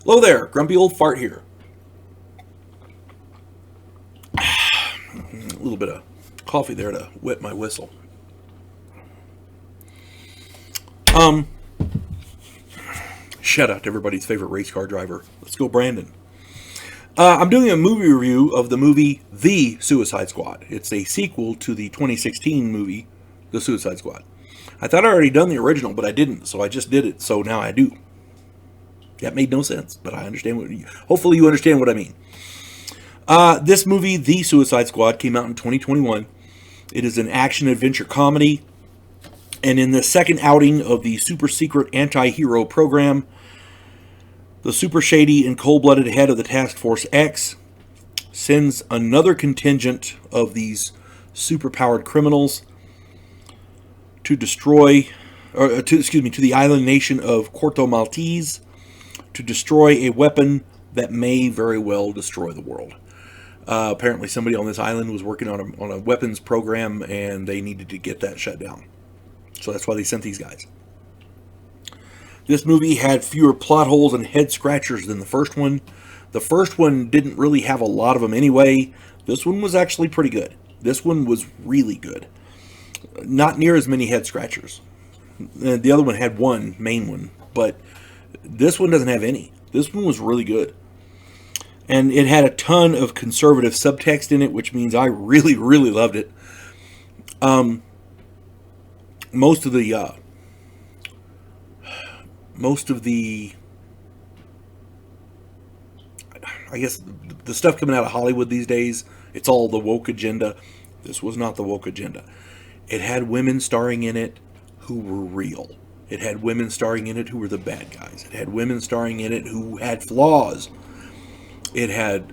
Hello there, Grumpy Old Fart here. A little bit of coffee there to wet my whistle. Shout out to everybody's favorite race car driver. Let's go, Brandon. I'm doing a movie review of the movie The Suicide Squad. It's a sequel to the 2016 movie, The Suicide Squad. I thought I already done the original, but I didn't, so I just did it, so now I do. That made no sense, but I understand hopefully you understand what I mean. This movie, The Suicide Squad, came out in 2021. It is an action-adventure comedy, and in the second outing of the super secret anti-hero program, the super shady and cold-blooded head of the Task Force X sends another contingent of these super-powered criminals to destroy, to the island nation of Corto Maltese, to destroy a weapon that may very well destroy the world. Apparently somebody on this island was working on a weapons program, and they needed to get that shut down. So that's why they sent these guys. This movie had fewer plot holes and head scratchers than the first one. The first one didn't really have a lot of them anyway. This one was actually pretty good. This one was really good. Not near as many head scratchers. The other one had one main one, but this one doesn't have any. This one was really good. And it had a ton of conservative subtext in it, which means I really, really loved it. Most of the I guess the stuff coming out of Hollywood these days, it's all the woke agenda. This was not the woke agenda. It had women starring in it who were real. It had women starring in it who were the bad guys. It had women starring in it who had flaws. It had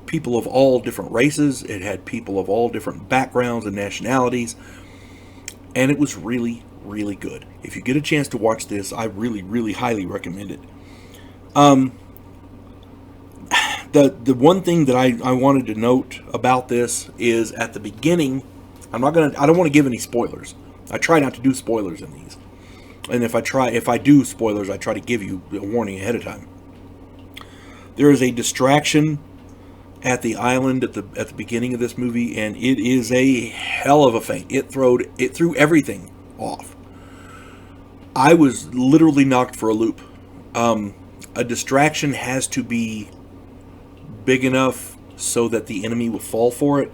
people of all different races. It had people of all different backgrounds and nationalities. And it was really, really good. If you get a chance to watch this, I really, really highly recommend it. The one thing that I wanted to note about this is at the beginning, I don't want to give any spoilers. I try not to do spoilers in these. And if I do spoilers, I try to give you a warning ahead of time. There is a distraction at the island at the beginning of this movie, and it is a hell of a feint. It threw everything off. I was literally knocked for a loop. A distraction has to be big enough so that the enemy will fall for it,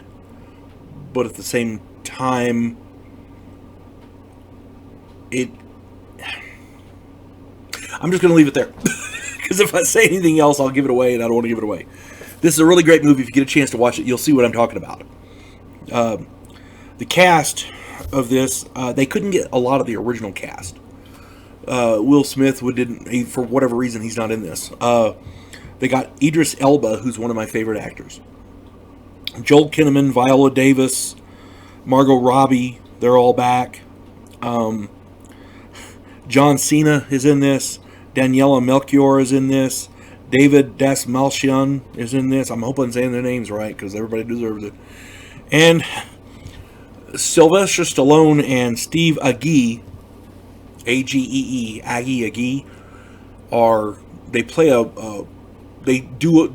but at the same time, I'm just going to leave it there. Because if I say anything else, I'll give it away, and I don't want to give it away. This is a really great movie. If you get a chance to watch it, you'll see what I'm talking about. The cast of this, they couldn't get a lot of the original cast. Will Smith for whatever reason, he's not in this. They got Idris Elba, who's one of my favorite actors. Joel Kinnaman, Viola Davis, Margot Robbie, they're all back. John Cena is in this. Daniela Melchior is in this. David Dastmalchian is in this. I'm hoping I'm saying their names right because everybody deserves it. And Sylvester Stallone and Steve Agee, A-G-E-E, Agee,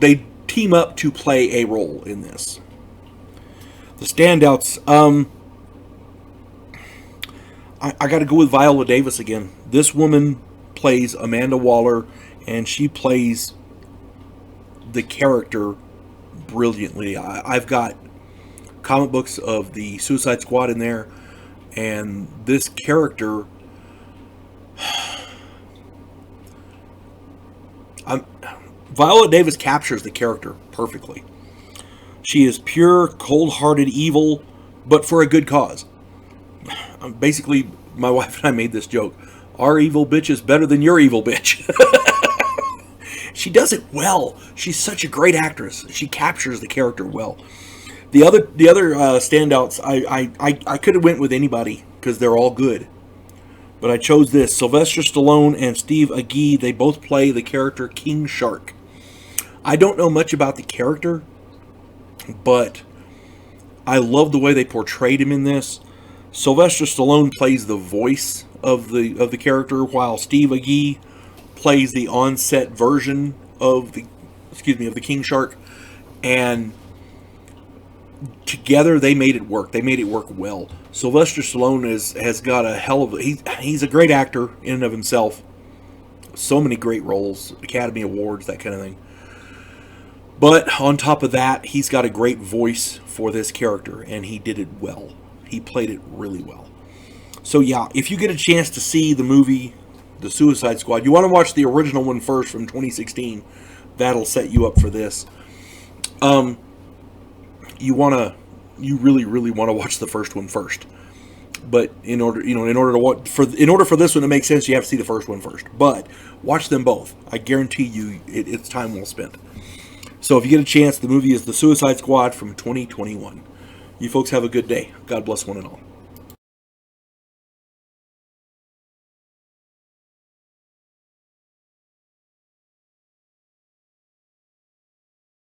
they team up to play a role in this. The standouts, I got to go with Viola Davis again. This woman plays Amanda Waller, and she plays the character brilliantly. I've got comic books of the Suicide Squad in there, and this character, Viola Davis captures the character perfectly. She is pure, cold-hearted evil, but for a good cause. Basically, my wife and I made this joke. Our evil bitch is better than your evil bitch. She does it well. She's such a great actress. She captures the character well. The other standouts, I could have went with anybody because they're all good. But I chose this. Sylvester Stallone and Steve Agee, they both play the character King Shark. I don't know much about the character, but I love the way they portrayed him in this. Sylvester Stallone plays the voice of the character, while Steve Agee plays the on-set version of the King Shark, and together they made it work. They made it work well. Sylvester Stallone has got a hell of a... He's a great actor in and of himself. So many great roles, Academy Awards, that kind of thing. But on top of that, he's got a great voice for this character, and he did it well. He played it really well. So yeah, if you get a chance to see the movie, The Suicide Squad, you want to watch the original one first from 2016. That'll set you up for this. You really, really want to watch the first one first. But in order for this one to make sense, you have to see the first one first. But watch them both. I guarantee you, it's time well spent. So if you get a chance, the movie is The Suicide Squad from 2021. You folks have a good day. God bless one and all.